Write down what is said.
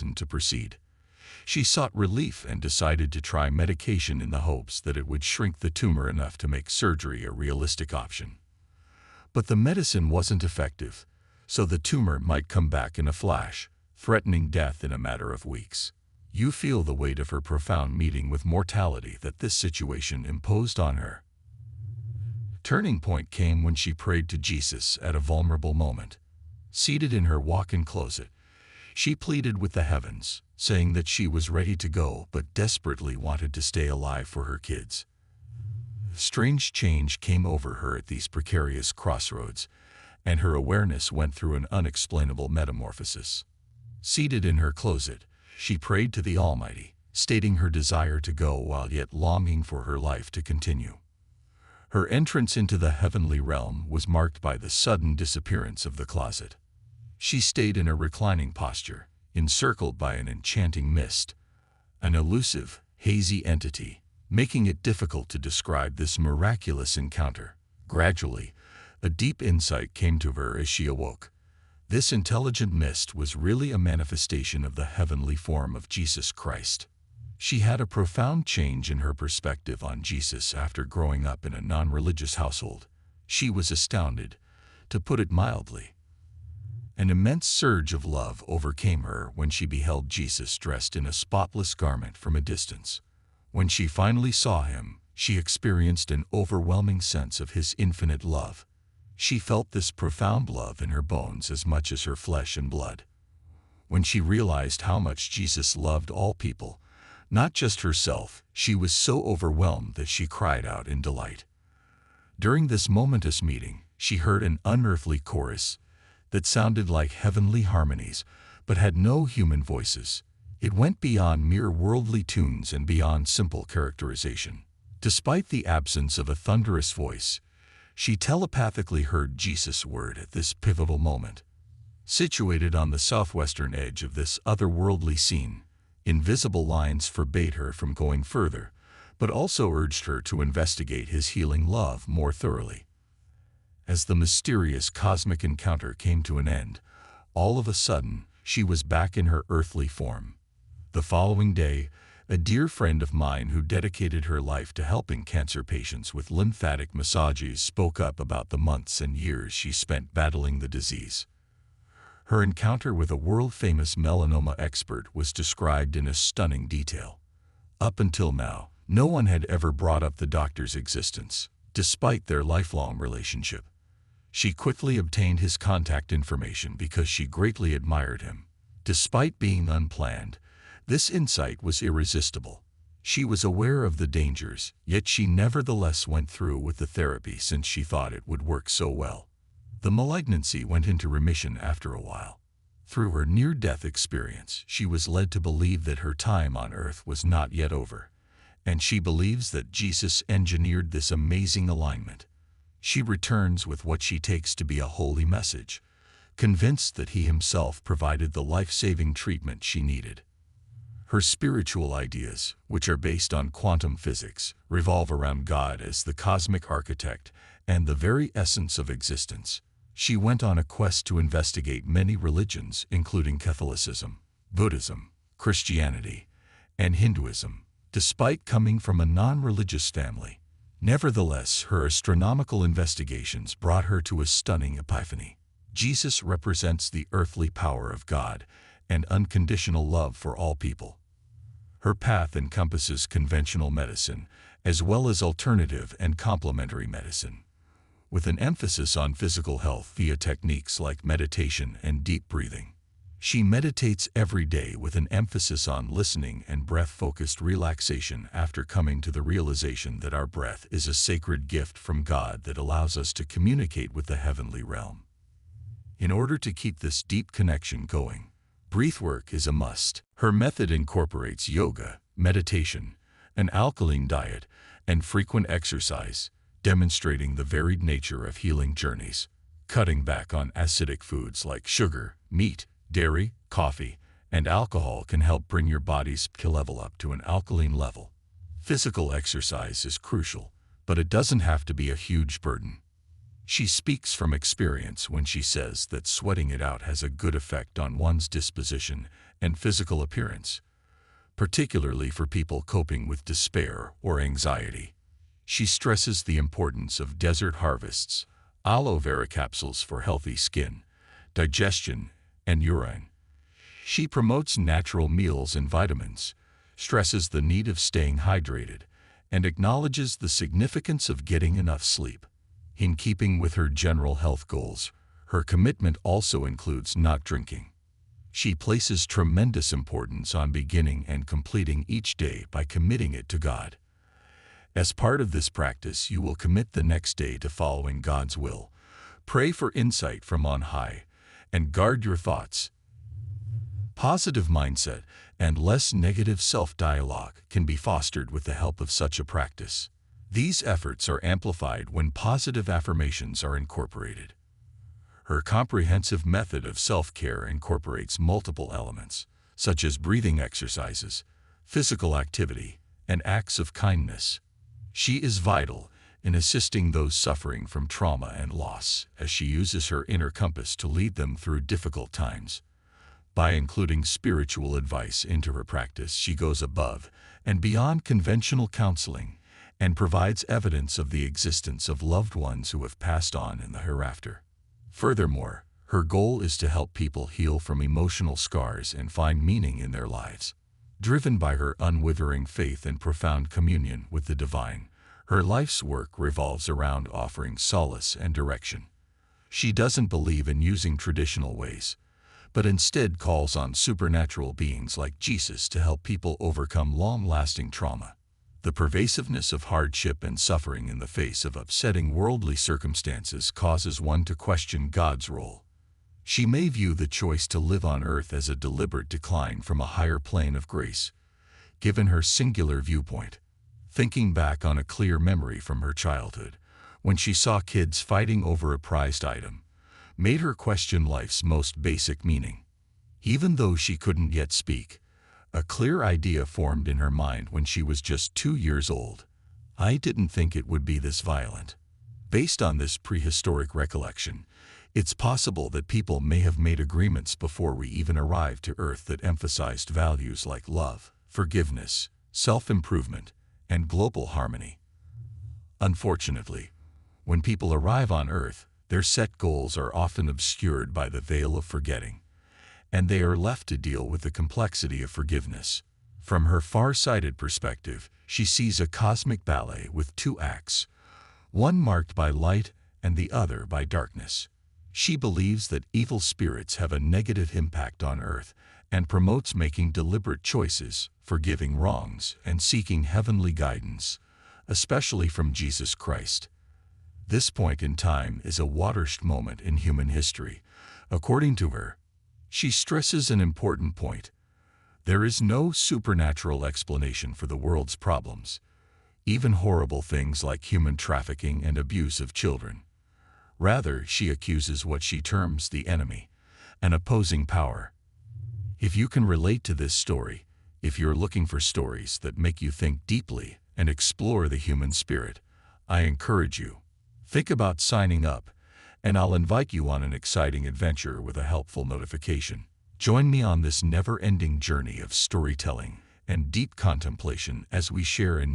uncertain to proceed. She sought relief and decided to try medication in the hopes that it would shrink the tumor enough to make surgery a realistic option. But the medicine wasn't effective, so the tumor might come back in a flash, threatening death in a matter of weeks. You feel the weight of her profound meeting with mortality that this situation imposed on her. Turning point came when she prayed to Jesus at a vulnerable moment. Seated in her walk-in closet, she pleaded with the heavens, saying that she was ready to go but desperately wanted to stay alive for her kids. Strange change came over her at these precarious crossroads, and her awareness went through an unexplainable metamorphosis. Seated in her closet, she prayed to the Almighty, stating her desire to go while yet longing for her life to continue. Her entrance into the heavenly realm was marked by the sudden disappearance of the closet. She stayed in a reclining posture, encircled by an enchanting mist, an elusive, hazy entity, making it difficult to describe this miraculous encounter. Gradually, a deep insight came to her as she awoke. This intelligent mist was really a manifestation of the heavenly form of Jesus Christ. She had a profound change in her perspective on Jesus after growing up in a non-religious household. She was astounded, to put it mildly. An immense surge of love overcame her when she beheld Jesus dressed in a spotless garment from a distance. When she finally saw him, she experienced an overwhelming sense of his infinite love. She felt this profound love in her bones as much as her flesh and blood. When she realized how much Jesus loved all people, not just herself, she was so overwhelmed that she cried out in delight. During this momentous meeting, she heard an unearthly chorus that sounded like heavenly harmonies, but had no human voices. It went beyond mere worldly tunes and beyond simple characterization. Despite the absence of a thunderous voice, she telepathically heard Jesus' word at this pivotal moment. Situated on the southwestern edge of this otherworldly scene, invisible lines forbade her from going further, but also urged her to investigate his healing love more thoroughly. As the mysterious cosmic encounter came to an end, all of a sudden, she was back in her earthly form. The following day, a dear friend of mine who dedicated her life to helping cancer patients with lymphatic massages spoke up about the months and years she spent battling the disease. Her encounter with a world-famous melanoma expert was described in a stunning detail. Up until now, no one had ever brought up the doctor's existence, despite their lifelong relationship. She quickly obtained his contact information because she greatly admired him. Despite being unplanned, this insight was irresistible. She was aware of the dangers, yet she nevertheless went through with the therapy since she thought it would work so well. The malignancy went into remission after a while. Through her near-death experience, she was led to believe that her time on earth was not yet over, and she believes that Jesus engineered this amazing alignment. She returns with what she takes to be a holy message, convinced that he himself provided the life-saving treatment she needed. Her spiritual ideas, which are based on quantum physics, revolve around God as the cosmic architect and the very essence of existence. She went on a quest to investigate many religions, including Catholicism, Buddhism, Christianity, and Hinduism, despite coming from a non-religious family. Nevertheless, her astronomical investigations brought her to a stunning epiphany. Jesus represents the earthly power of God and unconditional love for all people. Her path encompasses conventional medicine, as well as alternative and complementary medicine, with an emphasis on physical health via techniques like meditation and deep breathing. She meditates every day with an emphasis on listening and breath-focused relaxation after coming to the realization that our breath is a sacred gift from God that allows us to communicate with the heavenly realm. In order to keep this deep connection going, breathwork is a must. Her method incorporates yoga, meditation, an alkaline diet, and frequent exercise, demonstrating the varied nature of healing journeys. Cutting back on acidic foods like sugar, meat, dairy, coffee, and alcohol can help bring your body's pH level up to an alkaline level. Physical exercise is crucial, but it doesn't have to be a huge burden. She speaks from experience when she says that sweating it out has a good effect on one's disposition and physical appearance, particularly for people coping with despair or anxiety. She stresses the importance of desert harvests, aloe vera capsules for healthy skin, digestion, and urine. She promotes natural meals and vitamins, stresses the need of staying hydrated, and acknowledges the significance of getting enough sleep. In keeping with her general health goals, her commitment also includes not drinking. She places tremendous importance on beginning and completing each day by committing it to God. As part of this practice, you will commit the next day to following God's will, pray for insight from on high, and guard your thoughts. Positive mindset and less negative self-dialogue can be fostered with the help of such a practice. These efforts are amplified when positive affirmations are incorporated. Her comprehensive method of self-care incorporates multiple elements, such as breathing exercises, physical activity, and acts of kindness. She is vital in assisting those suffering from trauma and loss, as she uses her inner compass to lead them through difficult times. By including spiritual advice into her practice, she goes above and beyond conventional counseling and provides evidence of the existence of loved ones who have passed on in the hereafter. Furthermore, her goal is to help people heal from emotional scars and find meaning in their lives. Driven by her unwavering faith and profound communion with the divine, her life's work revolves around offering solace and direction. She doesn't believe in using traditional ways, but instead calls on supernatural beings like Jesus to help people overcome long-lasting trauma. The pervasiveness of hardship and suffering in the face of upsetting worldly circumstances causes one to question God's role. She may view the choice to live on earth as a deliberate decline from a higher plane of grace, given her singular viewpoint. Thinking back on a clear memory from her childhood, when she saw kids fighting over a prized item, made her question life's most basic meaning. Even though she couldn't yet speak, a clear idea formed in her mind when she was just 2 years old. I didn't think it would be this violent. Based on this prehistoric recollection, it's possible that people may have made agreements before we even arrived to Earth that emphasized values like love, forgiveness, self-improvement, and global harmony. Unfortunately, when people arrive on Earth, their set goals are often obscured by the veil of forgetting, and they are left to deal with the complexity of forgiveness. From her far-sighted perspective, she sees a cosmic ballet with 2 acts, one marked by light and the other by darkness. She believes that evil spirits have a negative impact on Earth and promotes making deliberate choices, forgiving wrongs, and seeking heavenly guidance, especially from Jesus Christ. This point in time is a watershed moment in human history. According to her, she stresses an important point. There is no supernatural explanation for the world's problems, even horrible things like human trafficking and abuse of children. Rather, she accuses what she terms the enemy, an opposing power. If you can relate to this story, if you're looking for stories that make you think deeply and explore the human spirit, I encourage you. Think about signing up, and I'll invite you on an exciting adventure with a helpful notification. Join me on this never-ending journey of storytelling and deep contemplation as we share a new